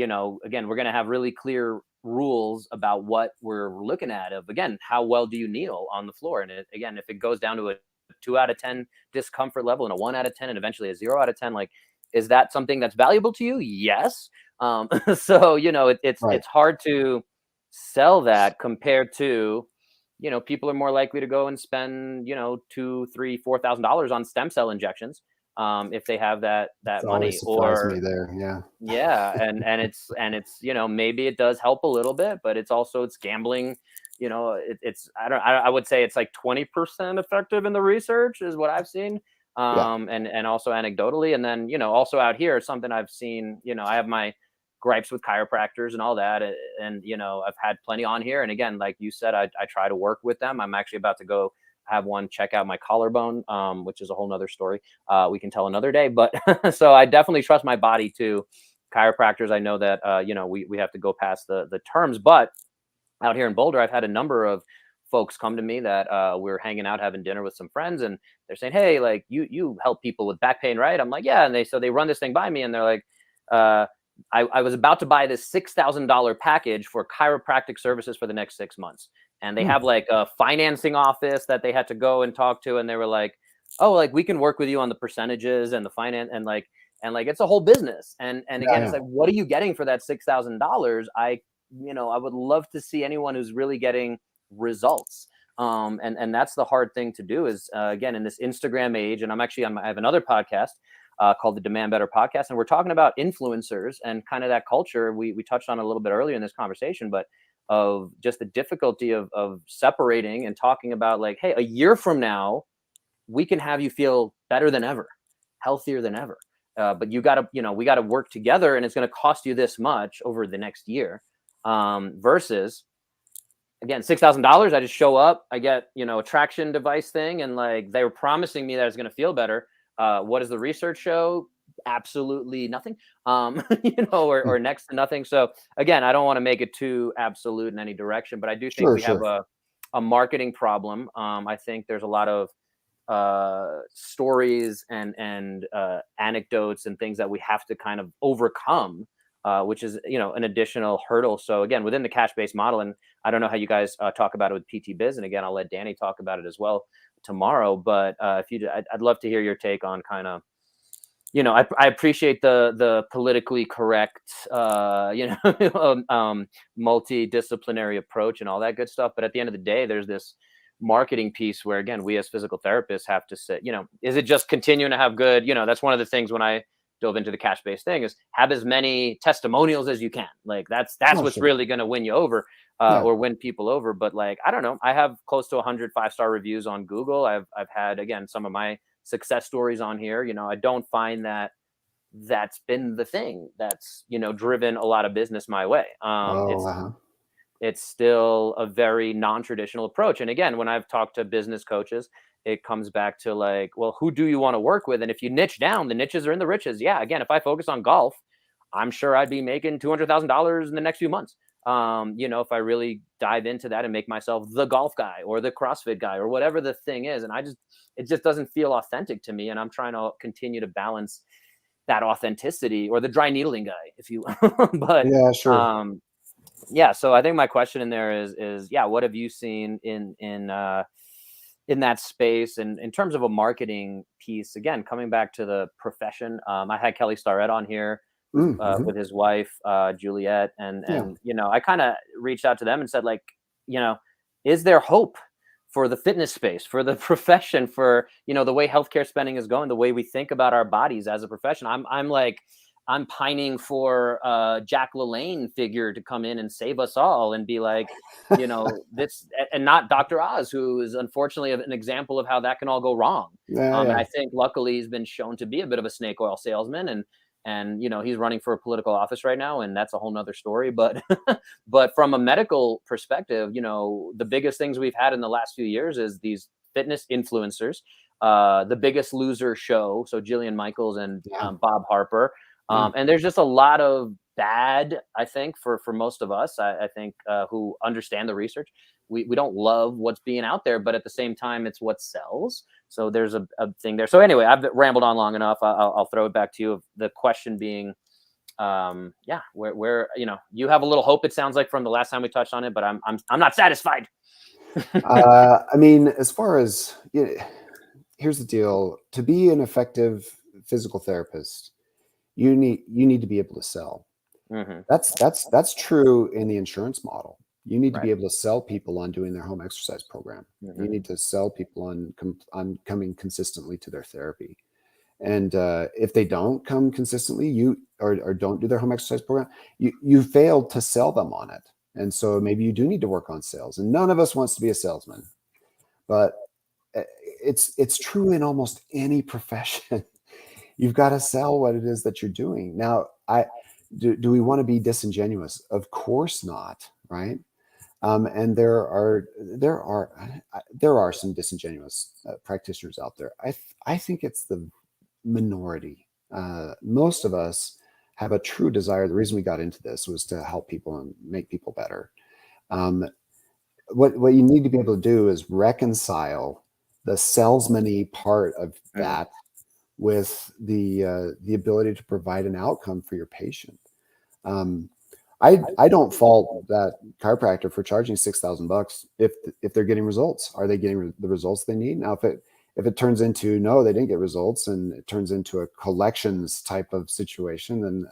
again, we're going to have really clear rules about what we're looking at of, again, how well do you kneel on the floor? And again, if it goes down to a 2 out of 10 discomfort level and a 1 out of 10 and eventually a 0 out of 10, like, is that something that's valuable to you? Yes. So, it's hard to sell that compared to, people are more likely to go and spend, $2,000, $3,000, $4,000 on stem cell injections if they have that money. Or me there. and it's maybe it does help a little bit, but it's gambling. I would say it's like 20% effective in the research is what I've seen. And also anecdotally, and then also out here, something I've seen, I have my gripes with chiropractors and all that, and I've had plenty on here, and again, like you said, I try to work with them. I'm actually about to go have one check out my collarbone, which is a whole nother story we can tell another day, but so I definitely trust my body to chiropractors. I know that we have to go past the terms, but out here in Boulder, I've had a number of folks come to me that we're hanging out having dinner with some friends, and they're saying, hey, like you help people with back pain, right? I'm like, yeah. And they run this thing by me, and they're like, I was about to buy this $6,000 package for chiropractic services for the next 6 months, and they have like a financing office that they had to go and talk to, and they were like, oh, like we can work with you on the percentages and the finance, and like it's a whole business. And again, it's like, what are you getting for that $6,000? I would love to see anyone who's really getting results. And that's the hard thing to do is, again, in this Instagram age, and I have another podcast called the Demand Better Podcast, and we're talking about influencers and kind of that culture we touched on a little bit earlier in this conversation, but of just the difficulty of separating and talking about like, hey, a year from now, we can have you feel better than ever, healthier than ever. But we got to work together, and it's going to cost you this much over the next year. Versus, again, $6,000. I just show up, I get a traction device thing, and like they were promising me that it's going to feel better. What does the research show? absolutely nothing, or next to nothing. So again, I don't want to make it too absolute in any direction, but I do think Sure, we have sure. a marketing problem. I think there's a lot of stories and anecdotes and things that we have to kind of overcome, which is an additional hurdle. So again, within the cash-based model, and I don't know how you guys talk about it with PT Biz, and again, I'll let Danny talk about it as well tomorrow. But I'd love to hear your take on kind of, I appreciate the politically correct, multidisciplinary approach and all that good stuff. But at the end of the day, there's this marketing piece where, again, we as physical therapists have to say, is it just continuing to have good, that's one of the things when I dove into the cash-based thing is have as many testimonials as you can. Like that's Oh, what's sure. really going to win you over, Yeah. or win people over. But like, I don't know, I have close to 100 5-star reviews on Google. I've had, again, some of my success stories on here. I don't find that that's been the thing that's driven a lot of business my way. Oh, It's still a very non-traditional approach. And again, when I've talked to business coaches, it comes back to like, well, who do you want to work with? And if you niche down, the niches are in the riches. Yeah, again, if I focus on golf, I'm sure I'd be making $200,000 in the next few months. If I really dive into that and make myself the golf guy or the CrossFit guy or whatever the thing is, and it just doesn't feel authentic to me. And I'm trying to continue to balance that authenticity, or the dry needling guy, if you but yeah, sure. yeah, so I think my question in there is yeah, what have you seen in that space? And in terms of a marketing piece, again, coming back to the profession, I had Kelly Starrett on here Mm-hmm. with his wife, Juliet, and Yeah. I kind of reached out to them and said, like, is there hope for the fitness space, for the profession, for the way healthcare spending is going, the way we think about our bodies as a profession? I'm pining for Jack LaLanne figure to come in and save us all and be like, this, and not Dr. Oz, who is unfortunately an example of how that can all go wrong. Yeah, And yeah. I think luckily he's been shown to be a bit of a snake oil salesman, and he's running for a political office right now, and that's a whole nother story. But but from a medical perspective, the biggest things we've had in the last few years is these fitness influencers, the Biggest Loser show, so Jillian Michaels and Yeah. Bob Harper. Yeah. And there's just a lot of bad, I think, for most of us, I think, who understand the research. We don't love what's being out there, but at the same time, it's what sells. So there's a thing there. So anyway, I've rambled on long enough. I'll throw it back to you. The question being, yeah, where you have a little hope, it sounds like, from the last time we touched on it, but I'm not satisfied. I mean, as far as here's the deal: to be an effective physical therapist, you need to be able to sell. Mm-hmm. That's true in the insurance model. You need to Right. be able to sell people on doing their home exercise program. Mm-hmm. You need to sell people on coming consistently to their therapy. And if they don't come consistently, or don't do their home exercise program, you failed to sell them on it. And so maybe you do need to work on sales. And none of us wants to be a salesman, but it's true in almost any profession. You've got to sell what it is that you're doing. Now, do we want to be disingenuous? Of course not, right? And there are some disingenuous practitioners out there. I think it's the minority. Most of us have a true desire. The reason we got into this was to help people and make people better. What you need to be able to do is reconcile the salesman-y part of that with the ability to provide an outcome for your patient. I don't fault that chiropractor for charging $6,000 if they're getting results. Are they getting the results they need? Now, if it turns into no, they didn't get results, and it turns into a collections type of situation, then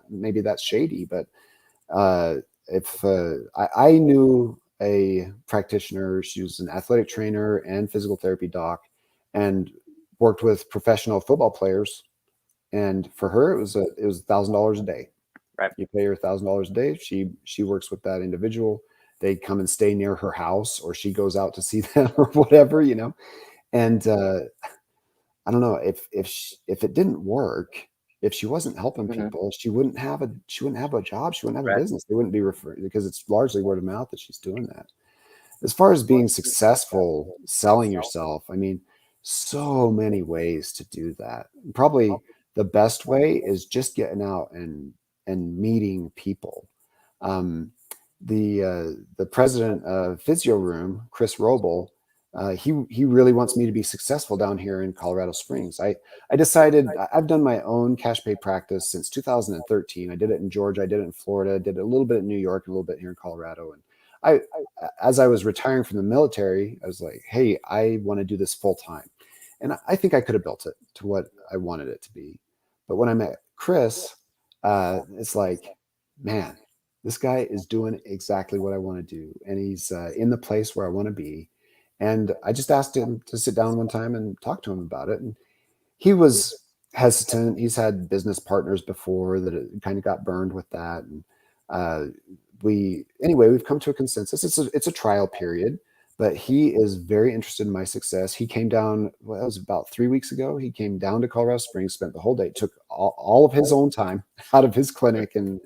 maybe that's shady. But if I knew a practitioner, she was an athletic trainer and physical therapy doc, and worked with professional football players, and for her it was $1,000 a day. Right. You pay her $1,000 a day. She works with that individual. They come and stay near her house, or she goes out to see them, or whatever, And I don't know if it didn't work, if she wasn't helping people, she wouldn't have a job. She wouldn't have a business. They wouldn't be referred, because it's largely word of mouth that she's doing that. As far as being successful selling yourself, I mean, so many ways to do that. Probably the best way is just getting out and meeting people. The president of Physio Room, Chris Roble, he really wants me to be successful down here in Colorado Springs. I decided I've done my own cash pay practice since 2013. I did it in Georgia, I did it in Florida, did a little bit in New York, a little bit here in Colorado. And as I was retiring from the military, I was like, hey, I want to do this full time. And I think I could have built it to what I wanted it to be. But when I met Chris, it's like, man, this guy is doing exactly what I want to do. And he's in the place where I want to be. And I just asked him to sit down one time and talk to him about it. And he was hesitant. He's had business partners before that kind of got burned with that. And we've come to a consensus. It's a trial period, but he is very interested in my success. He came down, well, it was about 3 weeks ago. He came down to Colorado Springs, spent the whole day, took all of his own time out of his clinic in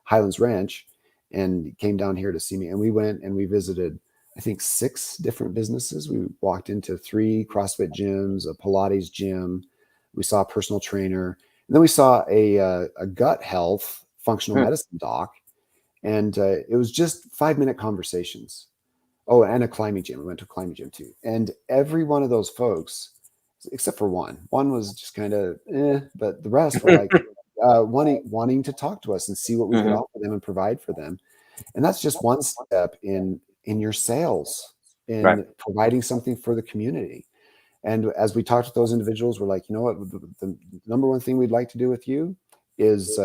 Highlands Ranch, and came down here to see me. And we went and we visited, I think, 6 different businesses. We walked into 3 CrossFit gyms, a Pilates gym. We saw a personal trainer, and then we saw a gut health functional medicine doc. And it was just 5-minute conversations. Oh, and a climbing gym. We went to a climbing gym too. And every one of those folks, except for one was just kind of, but the rest were like wanting to talk to us and see what we could offer them and provide for them. And that's just one step in your sales, in providing something for the community. And as we talked to those individuals, we're like, you know what, the number one thing we'd like to do with you is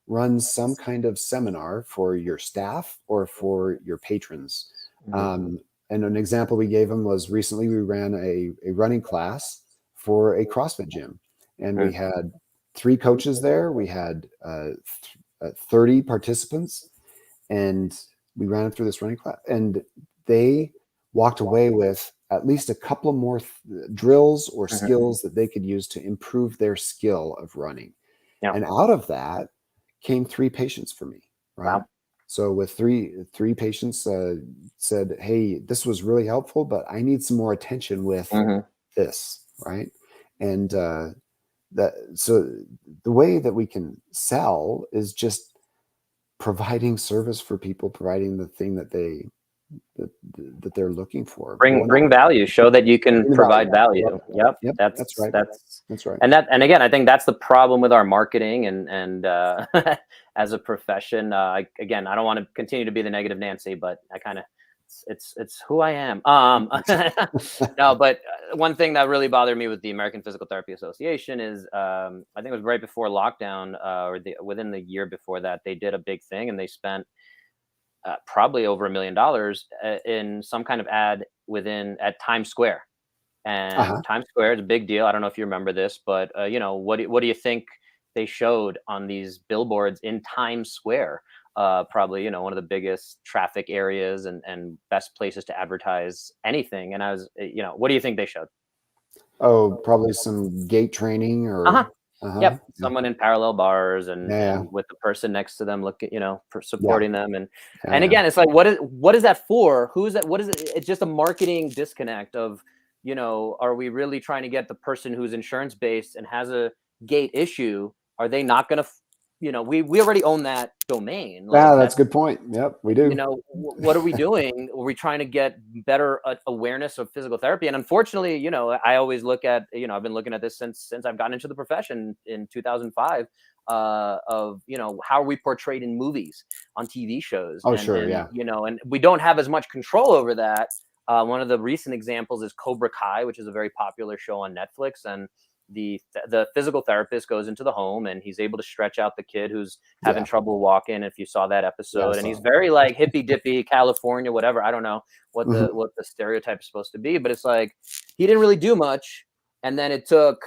run some kind of seminar for your staff or for your patrons. And an example we gave them was recently we ran a running class for a CrossFit gym, and we had 3 coaches there. We had 30 participants, and we ran them through this running class, and they walked away with at least a couple of more drills or skills that they could use to improve their skill of running. Yeah. And out of that came 3 patients for me. Right. Wow. So with three patients said, hey, this was really helpful, but I need some more attention with this. Right. And so the way that we can sell is just providing service for people, providing the thing that they're looking for. Bring value, show that you can provide value. Yep. That's right. That's right. And again, I think that's the problem with our marketing and as a profession. Again, I don't want to continue to be the negative Nancy, but I kind of, it's who I am. No, but one thing that really bothered me with the American Physical Therapy Association is, I think it was right before lockdown, or within the year before that, they did a big thing, and they spent probably over $1 million in some kind of ad at Times Square. And Times Square is a big deal. I don't know if you remember this, but what do you think they showed on these billboards in Times Square? Probably, one of the biggest traffic areas and best places to advertise anything. And I was, what do you think they showed? Oh, probably some gait training or yep, someone in parallel bars and with the person next to them looking, for supporting them. And again, it's like, what is that for? Who is that? What is it? It's just a marketing disconnect of, are we really trying to get the person who's insurance based and has a gait issue? Are they not going to, we already own that domain. That's a good point. Yep, we do. What are we doing? Are we trying to get better awareness of physical therapy? And unfortunately, I always look at, I've been looking at this since I've gotten into the profession in 2005, of, how are we portrayed in movies, on TV shows? And we don't have as much control over that. One of the recent examples is Cobra Kai, which is a very popular show on Netflix. And the physical therapist goes into the home and he's able to stretch out the kid who's having trouble walking. If you saw that episode, and he's very like hippy dippy California, whatever. I don't know what the stereotype is supposed to be, but it's like he didn't really do much. And then it took,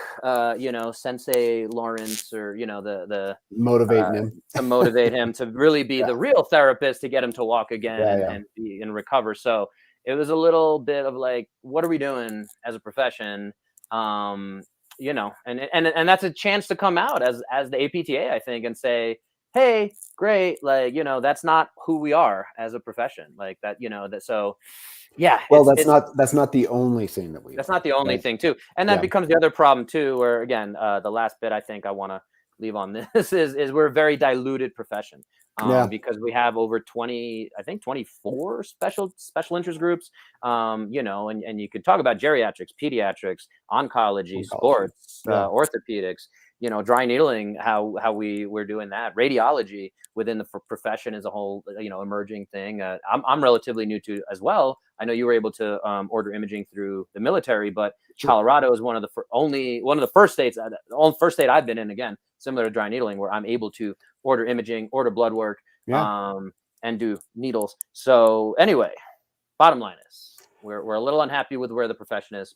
Sensei Lawrence or, the motivating him to motivate him to really be the real therapist to get him to walk again and recover. So it was a little bit of like, what are we doing as a profession? And that's a chance to come out as the APTA, I think, and say, hey, great, like, that's not who we are as a profession, like that, that. So yeah, Well, it's that's not the only thing that we that's are, not the only right? thing too. And that Yeah. becomes the other problem too, where again, the last bit I think I want to leave on this is we're a very diluted profession, Yeah. because we have over 20, I think 24 special interest groups, and you could talk about geriatrics, pediatrics, oncology, Oncology. sports, Yeah. orthopedics, dry needling, how we're doing that, radiology within the profession is a whole, emerging thing. I'm relatively new to as well. I know you were able to order imaging through the military, but Sure. Colorado is one of the first states, the only first state I've been in, again, similar to dry needling, where I'm able to order imaging, order blood work, Yeah. and do needles. So anyway, bottom line is we're a little unhappy with where the profession is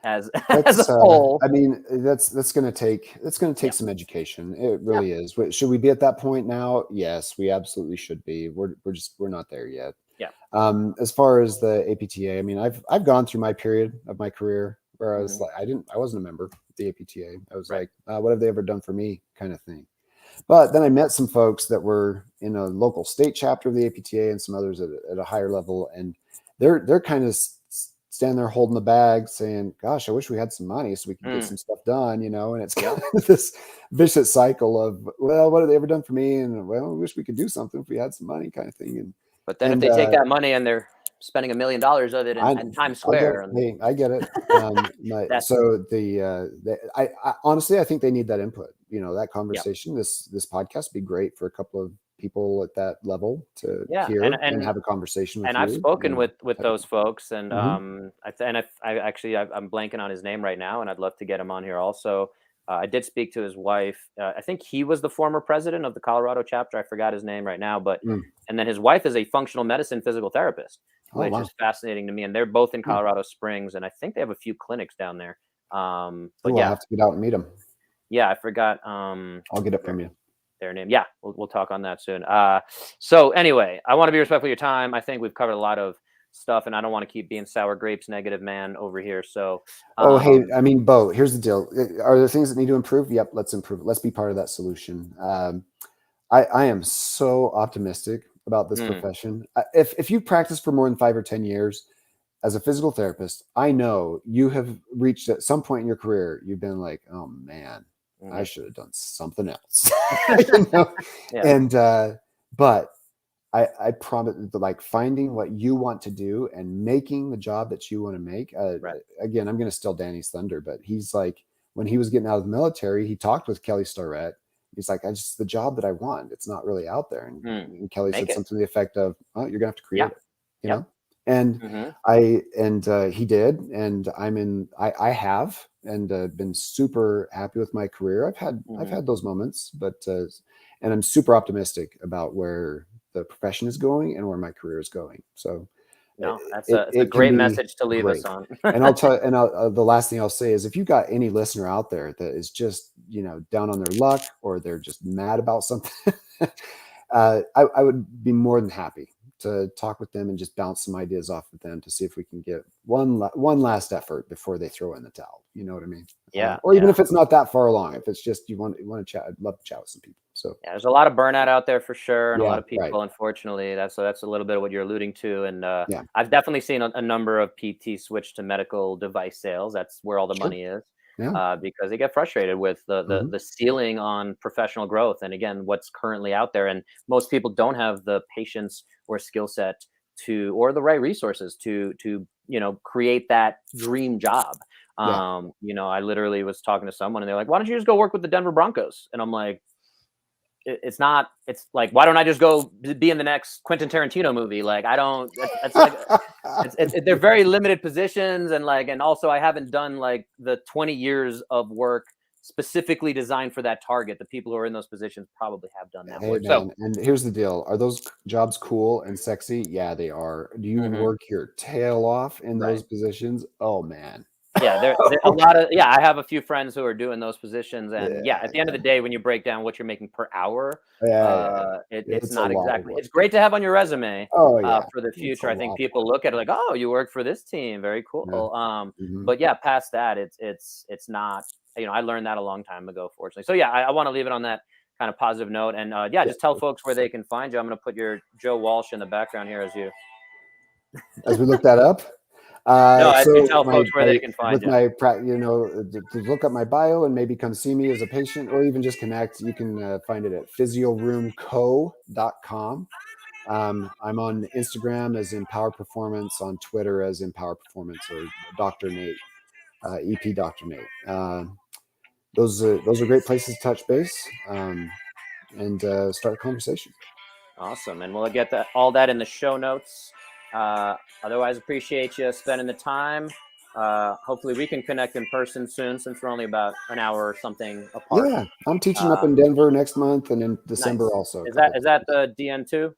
as as a That's whole. I mean, that's going to take Yeah, some education. It yeah. really is. Should we be at that point now? Yes, we absolutely should be. We're not there yet. Yeah. As far as the APTA, I mean, I've gone through my period of my career where I was Hmm. like, I wasn't a member of the APTA. I was Right. like, what have they ever done for me, kind of thing. But then I met some folks that were in a local state chapter of the APTA and some others at a higher level, and they're kind of standing there holding the bag, saying, "Gosh, I wish we had some money so we could get Mm. some stuff done," And it's Yeah. kind of this vicious cycle of, "Well, what have they ever done for me?" And, "Well, I wish we could do something if we had some money," kind of thing. But then if And they take that money and they're spending $1 million of it I in Times I get Square, it. and Hey, I get it. that's So I honestly, I think they need that input. That yeah, conversation, this podcast would be great for a couple of people at that level to yeah, hear and and have a conversation with and I've you. spoken And with type of those folks, and hmm I actually I'm blanking on his name right now, and I'd love to get him on here also. I did speak to his wife. I think he was the former president of the Colorado chapter. I forgot his name right now, but mm. and then his wife is a functional medicine physical therapist, Oh which is wow. fascinating to me. And they're both in Yeah. Colorado Springs, and I think they have a few clinics down there. But Ooh, I'll yeah, have to get out and meet them. yeah, I forgot I'll get it from you. their name. Yeah, we'll talk on that soon. So anyway, I want to be respectful of your time. I think we've covered a lot of stuff, and I don't want to keep being sour grapes negative man over here. So Oh, hey, um, I mean, Bo, here's the deal. Are there things that need to improve? Yep, let's improve it. Let's be part of that solution. I am so optimistic about this mm, profession. If you've practiced for more than 5 or 10 years as a physical therapist, I know you have reached at some point in your career, you've been like, oh man, I mhm. should have done something else. you know? Yeah, And but I promise, like finding what you want to do and making the job that you want to make. right. Again, I'm going to steal Danny's thunder, but he's like, when he was getting out of the military, he talked with Kelly Starrett. He's like, I just, the job that I want, it's not really out there. Mm, And Kelly make said it. something to the effect of, oh, you're gonna have to Yeah. create it, you Yep. know? And Hmm. he did. And I have, and been super happy with my career. I've Hmm. had those moments, but, and I'm super optimistic about where the profession is going and where my career is going. So No, that's it a it can great be message to leave us great. on. And I'll tell and the last thing I'll say is if you got any listener out there that is just, down on their luck or they're just mad about something, I would be more than happy to talk with them and just bounce some ideas off of them to see if we can get one last effort before they throw in the towel. You know what I mean? Yeah, Or even yeah. if it's not that far along, if it's just you want to chat, I'd love to chat with some people. So Yeah, there's a lot of burnout out there for sure, and a lot yeah, of right. people, unfortunately, that's a little bit of what you're alluding to. And Yeah, I've definitely seen a number of PT switch to medical device sales. That's where all the sure. money is, Yeah. because they get frustrated with Hmm. the ceiling on professional growth, and again, what's currently out there. And most people don't have the patience or skill set or the right resources to create that dream job. Yeah. I literally was talking to someone, and they're like, "Why don't you just go work with the Denver Broncos?" And I'm like, it's not, it's like, why don't I just go be in the next Quentin Tarantino movie? Like, I don't, that's like, they're very limited positions. And like, and also I haven't done like the 20 years of work specifically designed for that target. The people who are in those positions probably have done that Hey work. So man, and here's the deal. Are those jobs cool and sexy? Yeah, they are. Do you mhm, work your tail off in right. those positions? Oh man. Yeah, there a lot of, yeah, I have a few friends who are doing those positions, and yeah, Yeah, at the end of the day, when you break down what you're making per hour, yeah. it's It's a not lot of exactly, work. it's great to have on your resume, Oh yeah. for the It's a future. I think lot of people look at it like, "Oh, you work for this team, very work. cool." Yeah. Hmm. But yeah, past that, it's not, I learned that a long time ago, fortunately. So yeah, I wanna leave it on that kind of positive note. And yeah, just tell folks where they can find you. I'm going to put your Joe Walsh in the background here as we look that up. No, as you So tell folks where they can find with you. my, to look up my bio and maybe come see me as a patient or even just connect, you can find it at physioroomco.com. I'm on Instagram as Empower Performance, on Twitter as Empower Performance, or Dr. Nate, EP Dr. Nate. Those are great places to touch base and start a conversation. Awesome. And we'll get all that in the show notes. Otherwise, appreciate you spending the time. Hopefully we can connect in person soon, since we're only about an hour or something apart. Yeah, I'm teaching up in Denver next month and in December nice. also. Is that the DN2?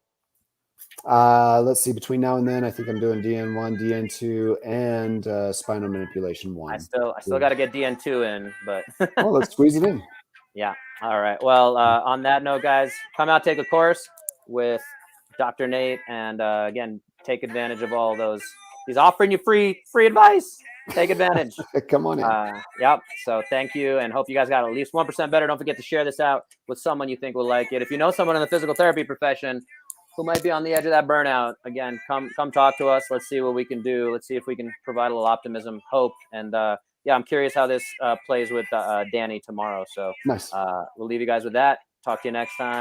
Let's see. Between now and then, I think I'm doing DN1, DN2, and spinal manipulation 1. I still got to get DN2 in, but well, let's squeeze it in. Yeah. All right. Well, on that note, guys, come out, take a course with Dr. Nate, and again, take advantage of all those. He's offering you free advice. Take advantage. Come on in. Yep. So thank you, and hope you guys got at least 1% better. Don't forget to share this out with someone you think will like it. If you know someone in the physical therapy profession who might be on the edge of that burnout, again, come talk to us. Let's see what we can do. Let's see if we can provide a little optimism, hope, and yeah, I'm curious how this plays with Danny tomorrow. So nice. We'll leave you guys with that. Talk to you next time.